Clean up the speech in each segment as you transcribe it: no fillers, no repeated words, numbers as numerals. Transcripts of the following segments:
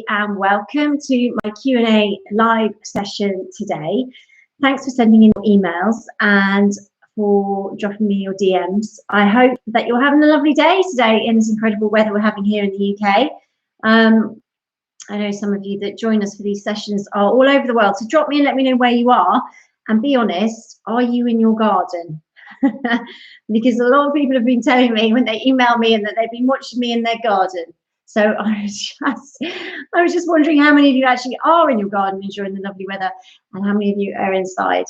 and welcome to my Q&A live session today. Thanks for sending in your emails and for dropping me your DMs. I hope that you're having a lovely day today in this incredible weather we're having here in the UK. I know some of you that join us for these sessions are all over the world, so drop me and let me know where you are, and be honest, are you in your garden? Because a lot of people have been telling me when they email me and that they've been watching me in their garden. So I was just wondering how many of you actually are in your garden enjoying the lovely weather, and how many of you are inside.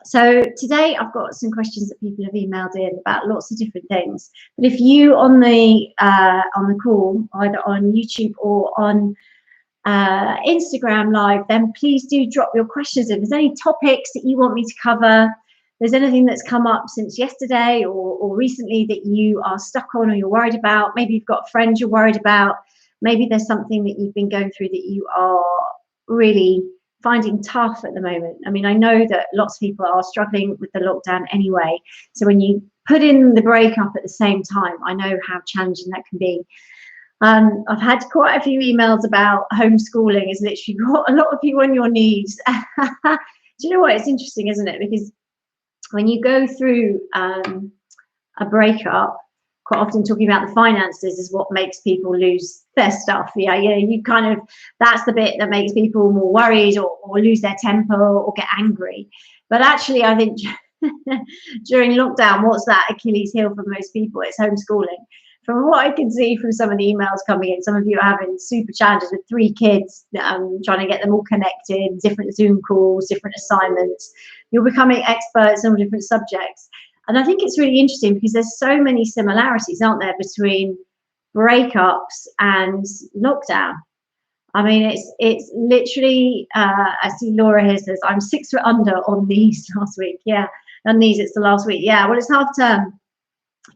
So today I've got some questions that people have emailed in about lots of different things. But if you on the call, either on YouTube or on Instagram Live, then please do drop your questions in. If there's any topics that you want me to cover, there's anything that's come up since yesterday or recently that you are stuck on or you're worried about, maybe you've got friends you're worried about, maybe there's something that you've been going through that you are really finding tough at the moment. I mean, I know that lots of people are struggling with the lockdown anyway. So when you put in the breakup at the same time, I know how challenging that can be. I've had quite a few emails about homeschooling. It's literally got a lot of you on your knees. Do you know what? It's interesting, isn't it? Because when you go through a breakup, quite often talking about the finances is what makes people lose their stuff. Yeah, you kind of, that's the bit that makes people more worried or lose their temper or get angry. But actually, I think during lockdown, what's that Achilles heel for most people? It's homeschooling. From what I can see from some of the emails coming in, some of you are having super challenges with 3 kids, trying to get them all connected, different Zoom calls, different assignments. You're becoming experts on different subjects. And I think it's really interesting because there's so many similarities, aren't there, between breakups and lockdown. I mean, it's literally, I see Laura here says, I'm 6 foot under on these last week. Yeah, on these, it's the last week. Yeah, well, it's half term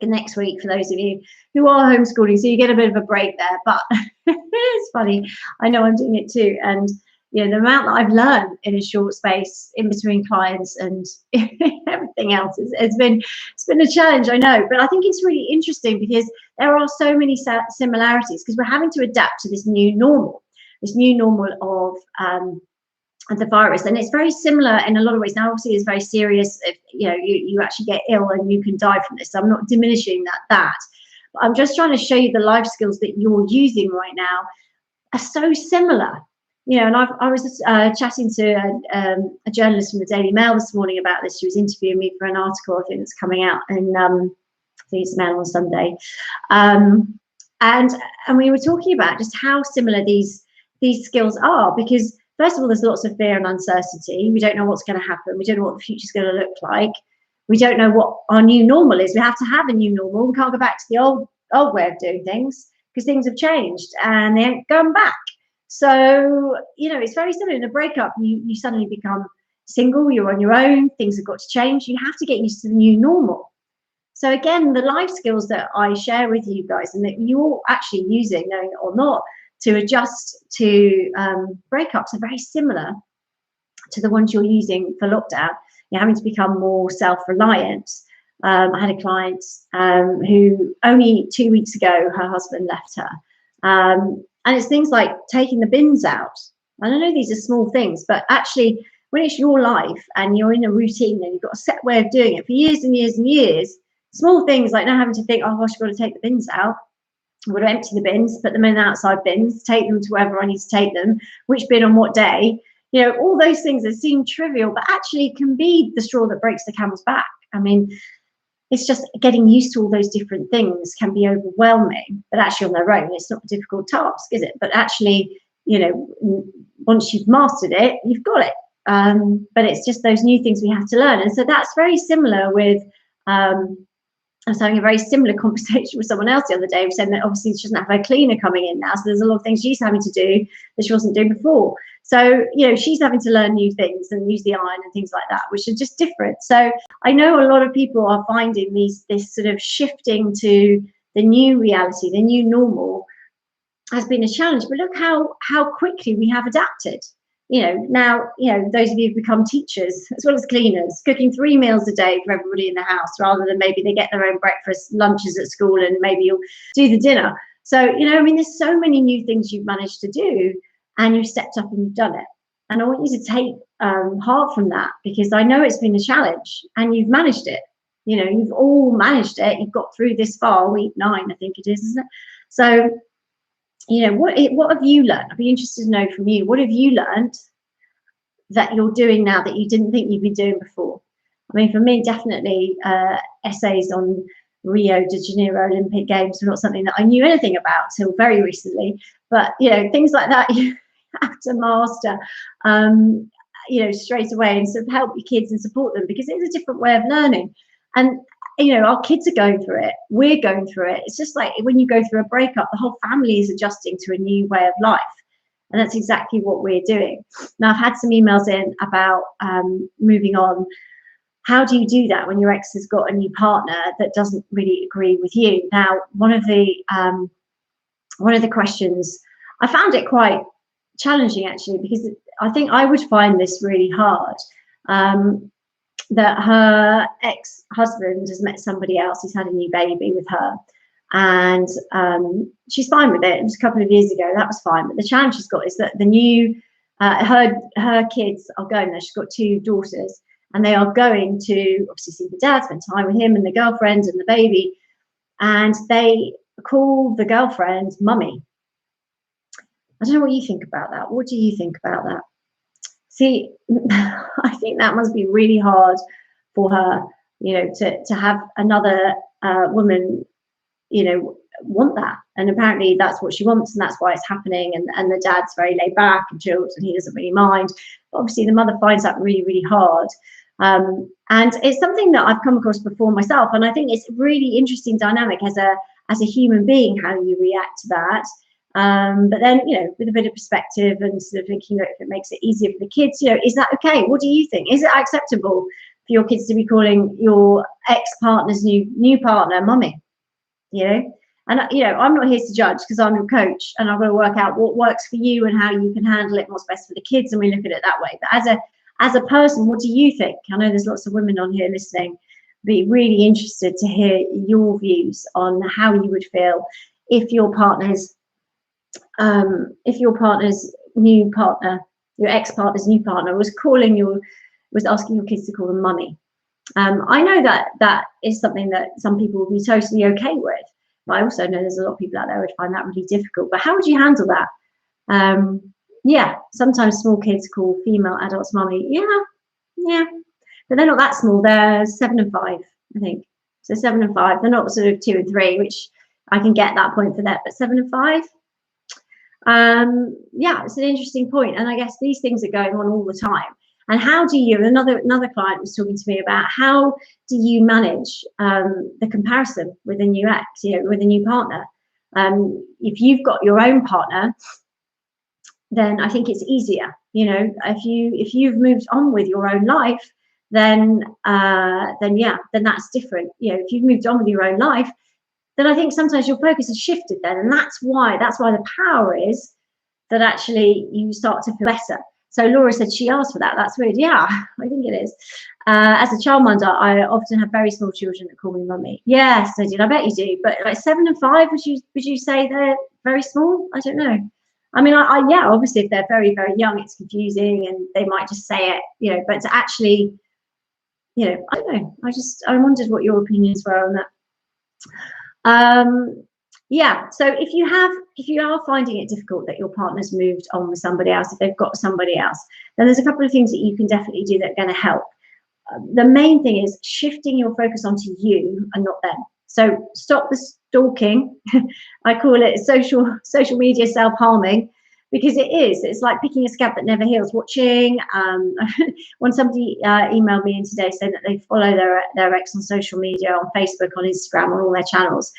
next week for those of you who are homeschooling, so you get a bit of a break there. But it's funny, I know I'm doing it too, and you know, the amount that I've learned in a short space in between clients and everything else it's been a challenge, I know, but I think it's really interesting because there are so many similarities because we're having to adapt to this new normal of the virus, and it's very similar in a lot of ways. Now, obviously, it's very serious if you actually get ill and you can die from this. So I'm not diminishing that. But I'm just trying to show you the life skills that you're using right now are so similar. And I was just chatting to a journalist from the Daily Mail this morning about this. She was interviewing me for an article, I think, that's coming out, and I think it's Mail on Sunday. And we were talking about just how similar these skills are, because first of all, there's lots of fear and uncertainty. We don't know what's going to happen. We don't know what the future's going to look like. We don't know what our new normal is. We have to have a new normal. We can't go back to the old way of doing things because things have changed and they ain't going back. So, it's very similar. In a breakup, you suddenly become single, you're on your own, things have got to change. You have to get used to the new normal. So again, the life skills that I share with you guys and that you're actually using, knowing it or not, to adjust to breakups are very similar to the ones you're using for lockdown. You're having to become more self-reliant. I had a client who only 2 weeks ago, her husband left her. And it's things like taking the bins out. And I know these are small things, but actually when it's your life and you're in a routine and you've got a set way of doing it for years and years and years, small things like not having to think, oh gosh, I've got to take the bins out. I've got to empty the bins, put them in the outside bins, take them to wherever I need to take them, which bin on what day. All those things that seem trivial, but actually can be the straw that breaks the camel's back. I mean, it's just getting used to all those different things can be overwhelming, but actually on their own, it's not a difficult task, is it? But actually, once you've mastered it, you've got it. But it's just those new things we have to learn. And so that's very similar with, I was having a very similar conversation with someone else the other day, saying that obviously she doesn't have her cleaner coming in now. So there's a lot of things she's having to do that she wasn't doing before. So, she's having to learn new things and use the iron and things like that, which are just different. So I know a lot of people are finding this sort of shifting to the new reality, the new normal has been a challenge. But look how quickly we have adapted. Now, those of you who've become teachers as well as cleaners, cooking 3 meals a day for everybody in the house, rather than maybe they get their own breakfast, lunches at school, and maybe you'll do the dinner. So, you know, I mean, there's so many new things you've managed to do, and you've stepped up and you've done it. And I want you to take heart from that, because I know it's been a challenge and you've managed it. You know, you've all managed it. You've got through this far, week 9, I think it is, isn't it? So, you know, what have you learned? I'd be interested to know from you. What have you learned that you're doing now that you didn't think you'd be doing before? I mean, for me, definitely essays on Rio de Janeiro Olympic Games were not something that I knew anything about till very recently. But, you know, things like that you have to master, you know, straight away, and sort of help your kids and support them, because it's a different way of learning. And, you know, our kids are going through it. We're going through it. It's just like when you go through a breakup, the whole family is adjusting to a new way of life. And that's exactly what we're doing. Now, I've had some emails in about moving on. How do you do that when your ex has got a new partner that doesn't really agree with you? Now, one of the questions, I found it quite challenging, actually, because I think I would find this really hard. That her ex-husband has met somebody else. He's had a new baby with her, and she's fine with it. It was a couple of years ago. That was fine. But the challenge she's got is that the new her kids are going there. She's got 2 daughters, and they are going to obviously see the dad, spend time with him and the girlfriend and the baby, and they call the girlfriend mummy. I don't know what you think about that. What do you think about that? See, I think that must be really hard for her, you know, to have another woman, you know, want that. And apparently that's what she wants, and that's why it's happening. And the dad's very laid back and chilled, and he doesn't really mind. But obviously the mother finds that really, really hard. And it's something that I've come across before myself. And I think it's a really interesting dynamic as a human being, how you react to that. But then, you know, with a bit of perspective and sort of thinking that if it makes it easier for the kids, you know, is that okay? What do you think? Is it acceptable for your kids to be calling your ex-partner's new partner mummy? You know, and you know, I'm not here to judge, because I'm your coach, and I've got to work out what works for you and how you can handle it, what's best for the kids, and we look at it that way. But as a person, what do you think? I know there's lots of women on here listening. Be really interested to hear your views on how you would feel if your partner's new partner, your ex-partner's new partner, was asking your kids to call them mummy. I know that is something that some people would be totally okay with, but I also know there's a lot of people out there who would find that really difficult. But how would you handle that? Yeah, sometimes small kids call female adults mummy. Yeah, but they're not that small. They're 7 and 5, I think. So 7 and 5. They're not sort of 2 and 3, which I can get that point for that. But 7 and 5. Yeah, it's an interesting point. And I guess these things are going on all the time. And how do you, another client was talking to me about, how do you manage the comparison with a new ex, you know, with a new partner? If you've got your own partner, then I think it's easier. You know, if you've moved on with your own life, then that's different. You know, if you've moved on with your own life, then I think sometimes your focus has shifted then, and that's why the power is that actually you start to feel better. So Laura said she asked for that. That's weird. Yeah, I think it is. As a childminder, I often have very small children that call me mummy. Yes, I did. I bet you do. But like 7 and 5, would you say they're very small? I don't know. I mean, yeah, obviously if they're very, very young, it's confusing and they might just say it, you know, but to actually, you know, I don't know. I wondered what your opinions were on that. Yeah, so if you are finding it difficult that your partner's moved on with somebody else, if they've got somebody else, then there's a couple of things that you can definitely do that are going to help. The main thing is shifting your focus onto you and not them. So stop the stalking. I call it social media self-harming, because it's like picking a scab that never heals. Watching when somebody emailed me in today saying that they follow their ex on social media, on Facebook, on Instagram, on all their channels.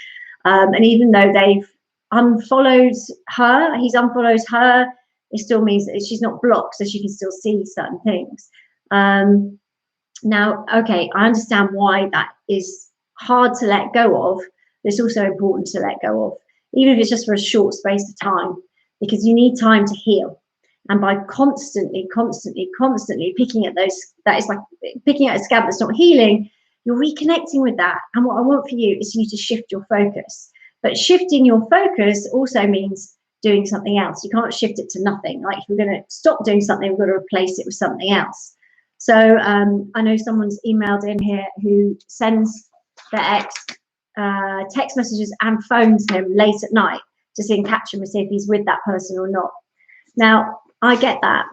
And even though they've unfollowed her, he's unfollowed her, it still means that she's not blocked, so she can still see certain things. Now, okay, I understand why that is hard to let go of, but it's also important to let go of, even if it's just for a short space of time, because you need time to heal. And by constantly picking at those, that is like picking at a scab that's not healing, you're reconnecting with that. And what I want for you is you to shift your focus. But shifting your focus also means doing something else. You can't shift it to nothing. Like if we're going to stop doing something, we've got to replace it with something else. So I know someone's emailed in here who sends their ex text messages and phones him late at night to see and catch him and see if he's with that person or not. Now, I get that.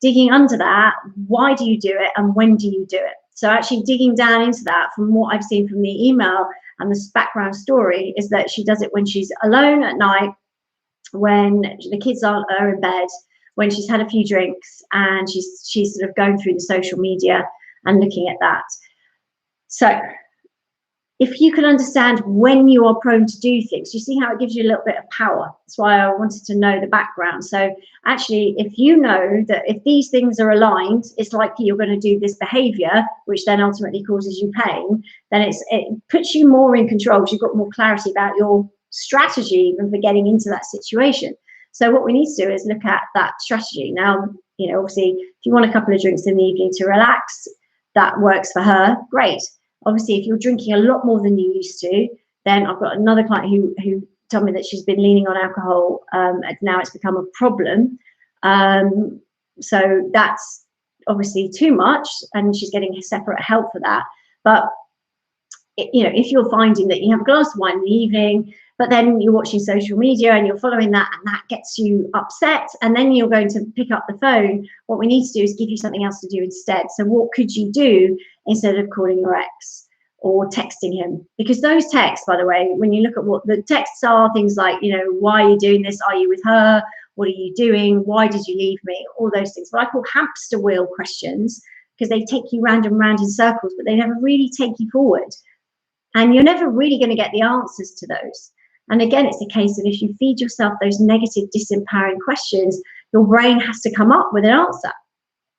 Digging under that, why do you do it and when do you do it? So actually digging down into that, from what I've seen from the email and the background story, is that she does it when she's alone at night, when the kids are in bed, when she's had a few drinks, and she's sort of going through the social media and looking at that. So if you can understand when you are prone to do things, you see how it gives you a little bit of power. That's why I wanted to know the background. So actually, if you know that if these things are aligned, it's likely you're going to do this behavior, which then ultimately causes you pain, then it puts you more in control because you've got more clarity about your strategy even for getting into that situation. So what we need to do is look at that strategy. Now, obviously, if you want a couple of drinks in the evening to relax, that works for her, great. Obviously, if you're drinking a lot more than you used to, then I've got another client who told me that she's been leaning on alcohol, and now it's become a problem. So that's obviously too much, and she's getting separate help for that. But if you're finding that you have a glass of wine in the evening, but then you're watching social media and you're following that, and that gets you upset, and then you're going to pick up the phone, what we need to do is give you something else to do instead. So what could you do instead of calling your ex or texting him? Because those texts, by the way, when you look at what the texts are, things like, why are you doing this? Are you with her? What are you doing? Why did you leave me? All those things. What I call hamster wheel questions, because they take you round and round in circles, but they never really take you forward. And you're never really going to get the answers to those. And again, it's a case of if you feed yourself those negative, disempowering questions, your brain has to come up with an answer,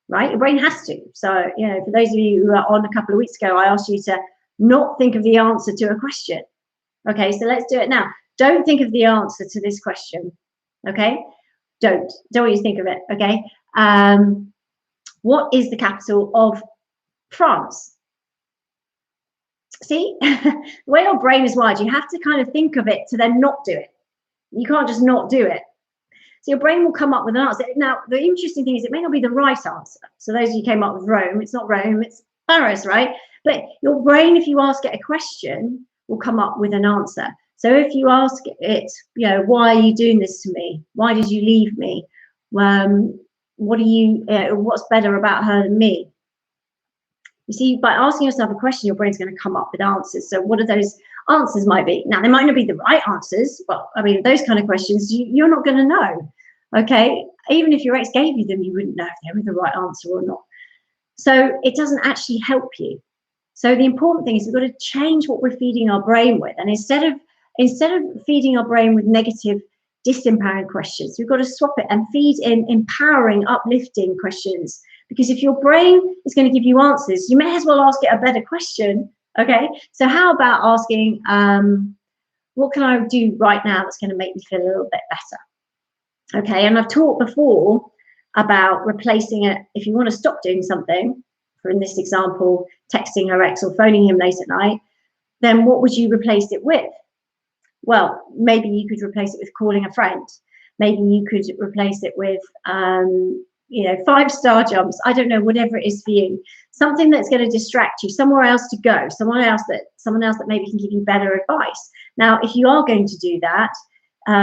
right? Your brain has to. So, for those of you who were on a couple of weeks ago, I asked you to not think of the answer to a question. Okay, so let's do it now. Don't think of the answer to this question. Okay, don't want you to think of it. Okay, what is the capital of France? See, the way your brain is wired, you have to kind of think of it to then not do it. You can't just not do it. So your brain will come up with an answer. Now, the interesting thing is it may not be the right answer. So those of you who came up with Rome, it's not Rome, it's Paris, right? But your brain, if you ask it a question, will come up with an answer. So if you ask it, why are you doing this to me? Why did you leave me? What's better about her than me? You see, by asking yourself a question, your brain's going to come up with answers. So what are those answers might be? Now, they might not be the right answers, but I mean, those kind of questions, you're not going to know. Okay, even if your ex gave you them, you wouldn't know if they were the right answer or not. So it doesn't actually help you. So the important thing is we've got to change what we're feeding our brain with. And instead of feeding our brain with negative, disempowering questions, we've got to swap it and feed in empowering, uplifting questions. Because if your brain is going to give you answers, you may as well ask it a better question. Okay, so how about asking, what can I do right now that's going to make me feel a little bit better? Okay, and I've talked before about replacing it. If you want to stop doing something, for in this example, texting her ex or phoning him late at night, then what would you replace it with? Well, maybe you could replace it with calling a friend. Maybe you could replace it with 5-star jumps. I don't know, whatever it is for you. Something that's going to distract you, somewhere else to go, someone else that maybe can give you better advice. Now, if you are going to do that,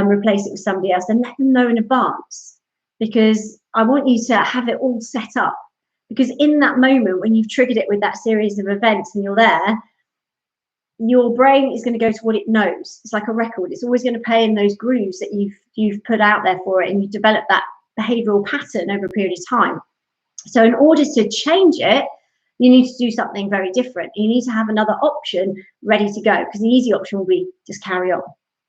replace it with somebody else, then let them know in advance, because I want you to have it all set up. Because in that moment, when you've triggered it with that series of events and you're there, your brain is going to go to what it knows. It's like a record. It's always going to play in those grooves that you've put out there for it, and you develop that behavioral pattern over a period of time. So in order to change it, you need to do something very different. You need to have another option ready to go, because the easy option will be just carry on.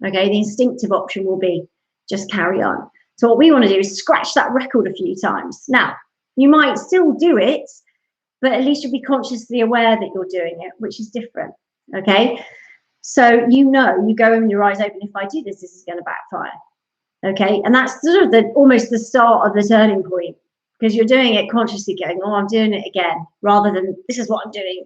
Okay, the instinctive option will be just carry on. So what we want to do is scratch that record a few times. Now, you might still do it, but at least you'll be consciously aware that you're doing it, which is different. Okay, so you go in with your eyes open, if I do this, this is going to backfire. Okay, and that's sort of almost the start of the turning point, because you're doing it consciously going, oh, I'm doing it again, rather than this is what I'm doing.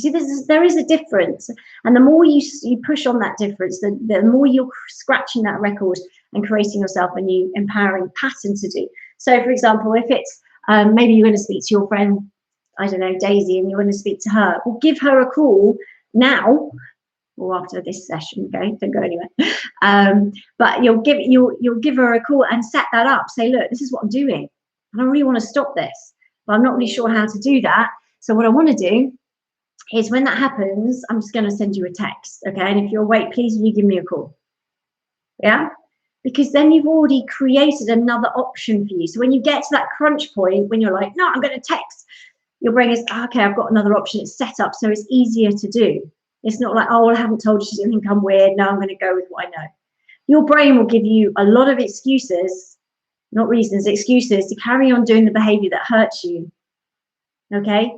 You see, there is a difference, and the more you push on that difference, the more you're scratching that record and creating yourself a new empowering pattern to do. So, for example, if it's maybe you're going to speak to your friend, I don't know, Daisy, and you're going to speak to her, well, give her a call now or after this session. Okay, don't go anywhere. But you'll give her a call and set that up. Say, look, this is what I'm doing, and I really want to stop this, but I'm not really sure how to do that. So what I want to do is when that happens, I'm just going to send you a text, okay? And if you're awake, please will you give me a call? Yeah? Because then you've already created another option for you. So when you get to that crunch point, when you're like, no, I'm going to text, your brain is, okay, I've got another option. It's set up, so it's easier to do. It's not like, oh, well, I haven't told you, she's going to think I'm weird. No, I'm going to go with what I know. Your brain will give you a lot of excuses, not reasons, excuses to carry on doing the behavior that hurts you, okay?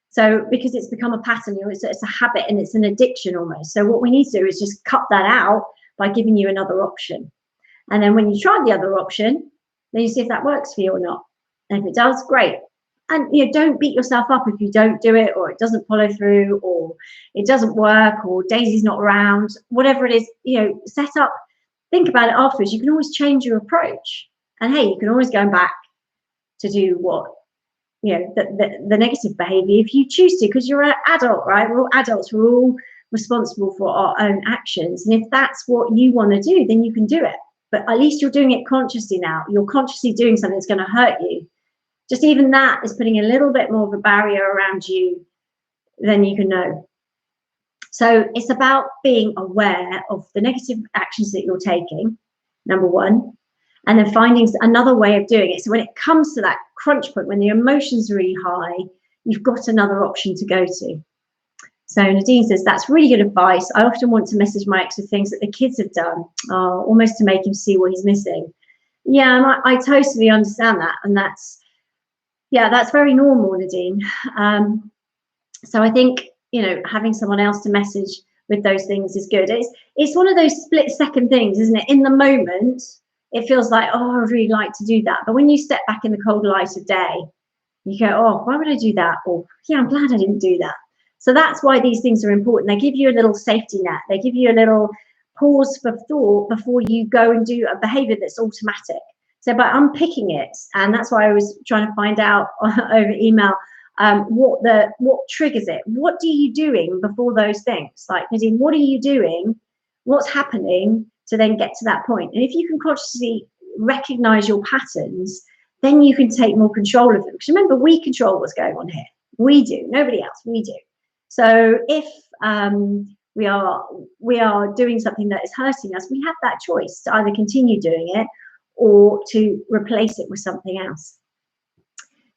So because it's become a pattern, it's a habit and it's an addiction almost. So what we need to do is just cut that out by giving you another option. And then when you try the other option, then you see if that works for you or not. And if it does, great. And don't beat yourself up if you don't do it, or it doesn't follow through, or it doesn't work, or Daisy's not around, whatever it is, set up, think about it afterwards. You can always change your approach. And hey, you can always go back to do what the negative behavior if you choose to, because you're an adult, right? We're all adults, we're all responsible for our own actions, and if that's what you want to do, then you can do it. But at least you're doing it consciously now. You're consciously doing something that's going to hurt you. Just even that is putting a little bit more of a barrier around you than you can know. So it's about being aware of the negative actions that you're taking, number one, and then finding another way of doing it. So when it comes to that crunch point, when the emotions are really high, you've got another option to go to. So Nadine says, that's really good advice. I often want to message my ex with things that the kids have done, almost to make him see what he's missing. Yeah, and I totally understand that. And that's very normal, Nadine. So I think, having someone else to message with those things is good. It's one of those split second things, isn't it? In the moment, it feels like, oh, I'd really like to do that. But when you step back in the cold light of day, you go, oh, why would I do that? Or, yeah, I'm glad I didn't do that. So that's why these things are important. They give you a little safety net. They give you a little pause for thought before you go and do a behavior that's automatic. So by unpicking it, and that's why I was trying to find out over email, what triggers it. What are you doing before those things? Like, Nadine, what are you doing? What's happening to then get to that point? And if you can consciously recognize your patterns, then you can take more control of them. Because remember, we control what's going on here. We do. Nobody else. We do. So if we are doing something that is hurting us, we have that choice to either continue doing it or to replace it with something else.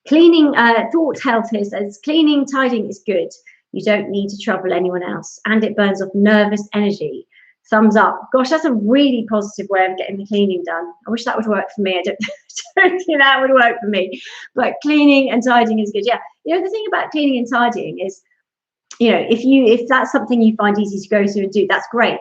Cleaning, thought health here says, cleaning, tidying is good. You don't need to trouble anyone else, and it burns off nervous energy. Thumbs up. Gosh, that's a really positive way of getting the cleaning done. I wish that would work for me. I don't think that would work for me. But cleaning and tidying is good. Yeah. The thing about cleaning and tidying is, if that's something you find easy to go through and do, that's great.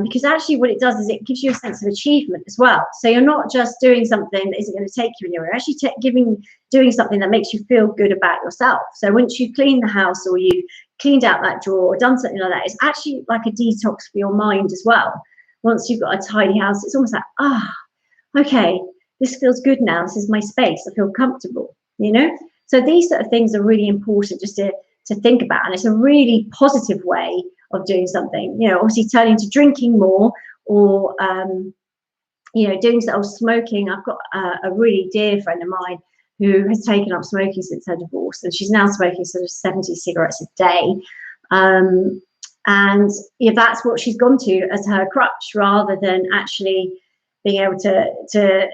Because actually what it does is it gives you a sense of achievement as well. So you're not just doing something that isn't going to take you anywhere. You're actually doing something that makes you feel good about yourself. So once you've cleaned the house or you've cleaned out that drawer or done something like that, it's actually like a detox for your mind as well. Once you've got a tidy house, it's almost like, okay, this feels good now. This is my space. I feel comfortable, So these sort of things are really important just to think about. And it's a really positive way of doing something, obviously turning to drinking more or, doing sort of smoking. I've got a really dear friend of mine who has taken up smoking since her divorce, and she's now smoking sort of 70 cigarettes a day. And that's what she's gone to as her crutch, rather than actually being able to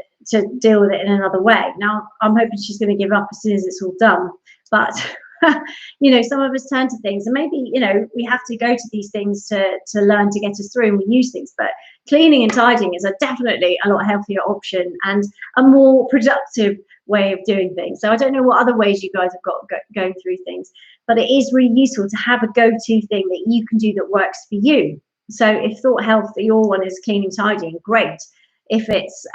deal with it in another way. Now, I'm hoping she's going to give up as soon as it's all done. But some of us turn to things, and maybe we have to go to these things to learn to get us through, and we use things. But cleaning and tidying is definitely a lot healthier option and a more productive way of doing things. So I don't know what other ways you guys have got going through things, but it is really useful to have a go-to thing that you can do that works for you. So if thought health, your one is cleaning, tidying, great. If it's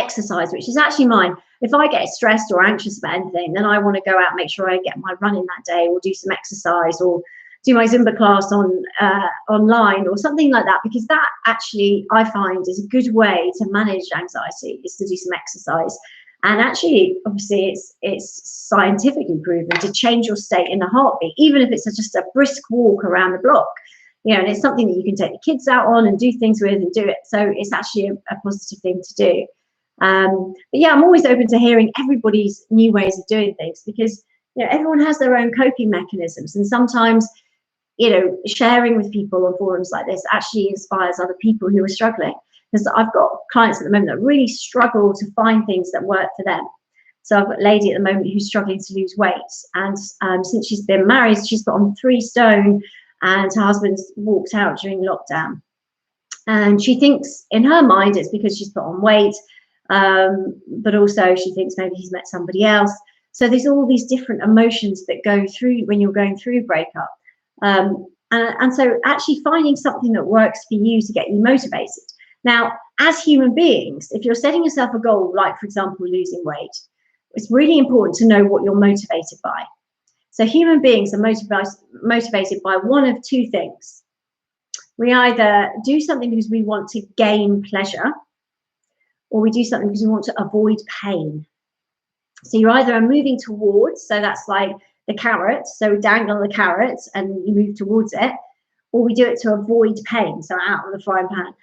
exercise, which is actually mine. If I get stressed or anxious about anything, then I want to go out, make sure I get my run in that day, or do some exercise, or do my Zumba class on online, or something like that, because that actually I find is a good way to manage anxiety, is to do some exercise. And actually, obviously, it's scientifically proven to change your state in a heartbeat, even if it's just a brisk walk around the block. And it's something that you can take the kids out on and do things with and do it. So it's actually a positive thing to do. But yeah, I'm always open to hearing everybody's new ways of doing things, because everyone has their own coping mechanisms, and sometimes sharing with people on forums like this actually inspires other people who are struggling. Because I've got clients at the moment that really struggle to find things that work for them. So I've got a lady at the moment who's struggling to lose weight, and since she's been married, she's put on 3 stone, and her husband's walked out during lockdown. And she thinks in her mind it's because she's put on weight, but also she thinks maybe he's met somebody else. So there's all these different emotions that go through when you're going through breakup. And so actually finding something that works for you to get you motivated. Now, as human beings, if you're setting yourself a goal, like, for example, losing weight, it's really important to know what you're motivated by. So human beings are motivated by one of 2 things. We either do something because we want to gain pleasure, or we do something because we want to avoid pain. So you either are moving towards, so that's like the carrot, so we dangle the carrot and you move towards it, or we do it to avoid pain, so out of the frying pan.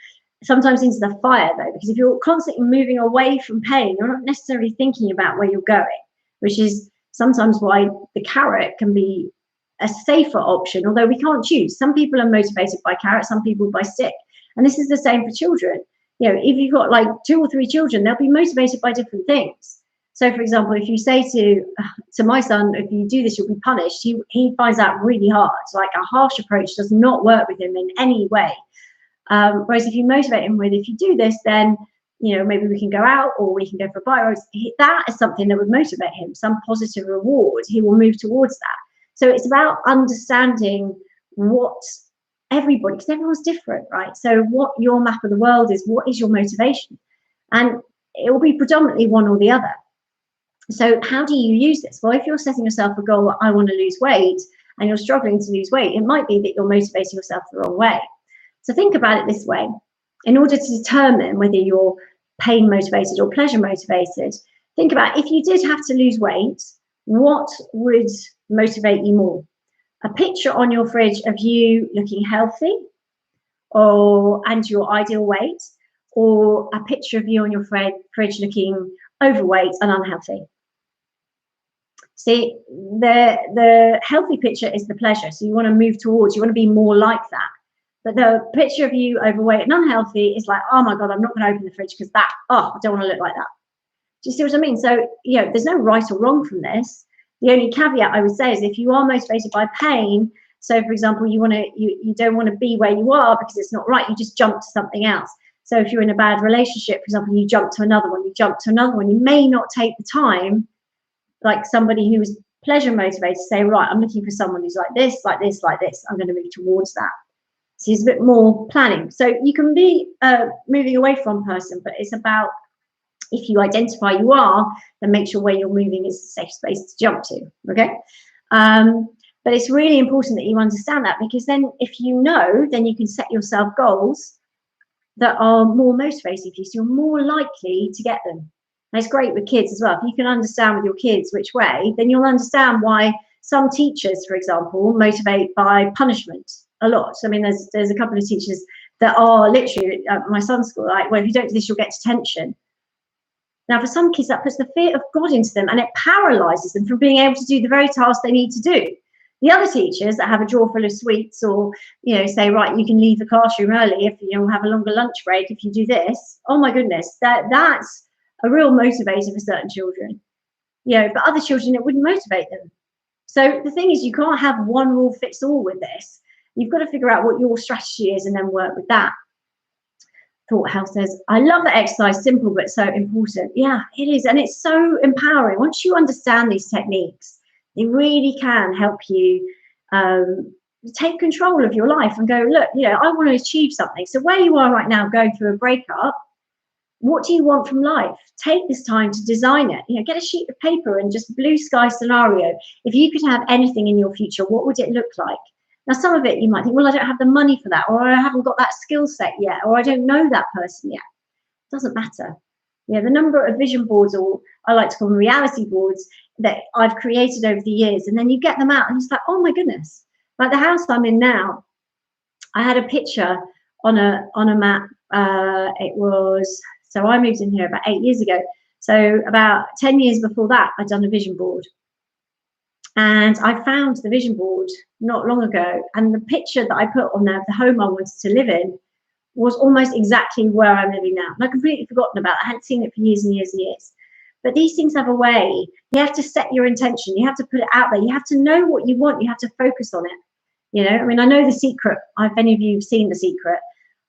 Sometimes into the fire, though, because if you're constantly moving away from pain, you're not necessarily thinking about where you're going, which is sometimes why the carrot can be a safer option, although we can't choose. Some people are motivated by carrot, some people by stick. And this is the same for children. If you've got like 2 or 3 children, they'll be motivated by different things. So, for example, if you say to my son, if you do this, you'll be punished, he finds that really hard. Like a harsh approach does not work with him in any way. Whereas if you motivate him with, if you do this, then maybe we can go out, or we can go for a bike. That is something that would motivate him, some positive reward. He will move towards that. So it's about understanding what everybody, because everyone's different, right? So what your map of the world is, what is your motivation? And it will be predominantly one or the other. So how do you use this? Well, if you're setting yourself a goal, I want to lose weight, and you're struggling to lose weight, it might be that you're motivating yourself the wrong way. So think about it this way. In order to determine whether you're pain motivated or pleasure motivated, think about, if you did have to lose weight, what would motivate you more? A picture on your fridge of you looking healthy and your ideal weight, or a picture of you on your fridge looking overweight and unhealthy? See, the healthy picture is the pleasure. So you want to move towards, you want to be more like that. But the picture of you overweight and unhealthy is like, oh my God, I'm not going to open the fridge because I don't want to look like that. Do you see what I mean? So, there's no right or wrong from this. The only caveat I would say is if you are motivated by pain, so for example, you don't want to be where you are because it's not right, you just jump to something else. So if you're in a bad relationship, for example, you jump to another one, you may not take the time, like somebody who is pleasure motivated, to say, right, I'm looking for someone who's like this, like this, like this. I'm going to move towards that. So it's a bit more planning. So you can be moving away from a person, but it's about, if you identify you are, then make sure where you're moving is a safe space to jump to, okay? But it's really important that you understand that, because then if you know, then you can set yourself goals that are more motivating for you, so you're more likely to get them. And it's great with kids as well. If you can understand with your kids which way, then you'll understand why some teachers, for example, motivate by punishment a lot. I mean, there's a couple of teachers that are literally at my son's school, like, well, if you don't do this, you'll get detention. Now, for some kids, that puts the fear of God into them, and it paralyzes them from being able to do the very task they need to do. The other teachers that have a drawer full of sweets, or say, right, you can leave the classroom early if you have a longer lunch break if you do this. Oh my goodness, that's a real motivator for certain children. But other children, it wouldn't motivate them. So the thing is, you can't have one rule fits all with this. You've got to figure out what your strategy is and then work with that. Thought Health says, I love that exercise, simple but so important. Yeah, it is. And it's so empowering. Once you understand these techniques, they really can help you take control of your life and go, look, I want to achieve something. So where you are right now, going through a breakup, What do you want from life? Take this time to design it. You know, get a sheet of paper and just blue sky scenario. If you could have anything in your future, what would it look like? Now, some of it you might think, well, I don't have the money for that, or I haven't got that skill set yet, or I don't know that person yet. It doesn't matter. Yeah, the number of vision boards, or I like to call them reality boards, that I've created over the years, and then you get them out and it's like, oh my goodness. Like the house I'm in now, I had a picture on a map. It was, so I moved in here about 8 years ago. So about 10 years before that, I'd done a vision board. And I found the vision board not long ago. And the picture that I put on there, the home I wanted to live in, was almost exactly where I'm living now. And I'd completely forgotten about it. I hadn't seen it for years and years and years. But these things have a way. You have to set your intention. You have to put it out there. You have to know what you want. You have to focus on it. You know, I mean, I know The Secret. If any of you have seen The Secret,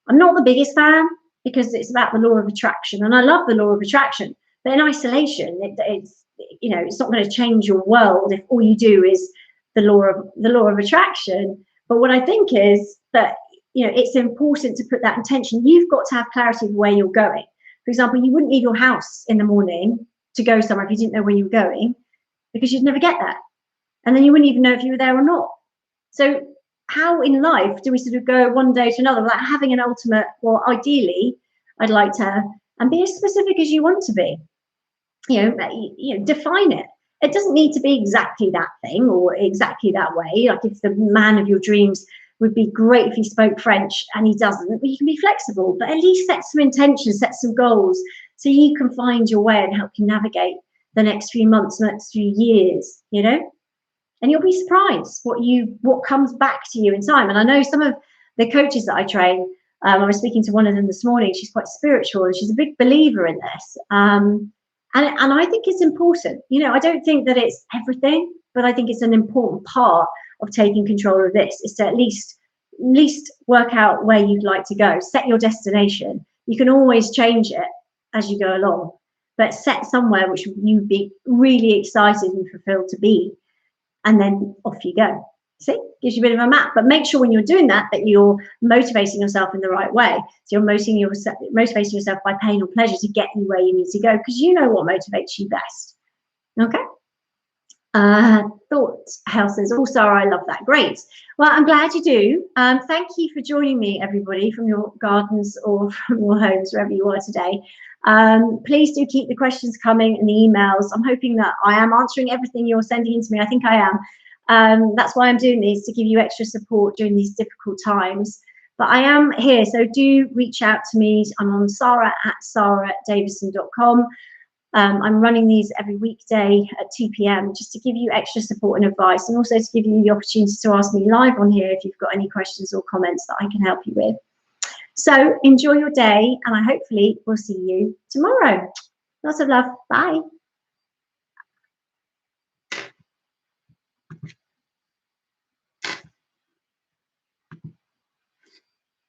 I'm not the biggest fan because it's about the law of attraction. And I love the law of attraction. But in isolation, it's, you know, it's not going to change your world if all you do is the law of attraction. But what I think is that, you know, it's important to put that intention. You've got to have clarity of where you're going. For example, you wouldn't leave your house in the morning to go somewhere if you didn't know where you were going, because you'd never get there. And then you wouldn't even know if you were there or not. So how in life do we sort of go one day to another without having an ultimate, well, ideally, I'd like to, and be as specific as you want to be. You know, define it. It doesn't need to be exactly that thing or exactly that way. Like if the man of your dreams would be great if he spoke French and he doesn't, but you can be flexible, but at least set some intentions, set some goals so you can find your way and help you navigate the next few months, next few years, you know? And you'll be surprised what comes back to you in time. And I know some of the coaches that I train, I was speaking to one of them this morning. She's quite spiritual and she's a big believer in this. And I think it's important. You know, I don't think that it's everything, but I think it's an important part of taking control of this is to at least work out where you'd like to go. Set your destination. You can always change it as you go along, but set somewhere which you'd be really excited and fulfilled to be. And then off you go. See, gives you a bit of a map, but make sure when you're doing that you're motivating yourself in the right way. So you're motivating yourself by pain or pleasure to get you where you need to go, because you know what motivates you best. Okay. Thoughts, houses. Oh, Sarah, I love that. Great. Well, I'm glad you do. Thank you for joining me, everybody, from your gardens or from your homes, wherever you are today. Please do keep the questions coming and the emails. I'm hoping that I am answering everything you're sending in to me. I think I am. That's why I'm doing these, to give you extra support during these difficult times. But I am here, so do reach out to me. I'm on sarah@davison.com. I'm running these every weekday at 2 p.m. just to give you extra support and advice, and also to give you the opportunity to ask me live on here if you've got any questions or comments that I can help you with. So enjoy your day, and I hopefully will see you tomorrow. Lots of love. Bye.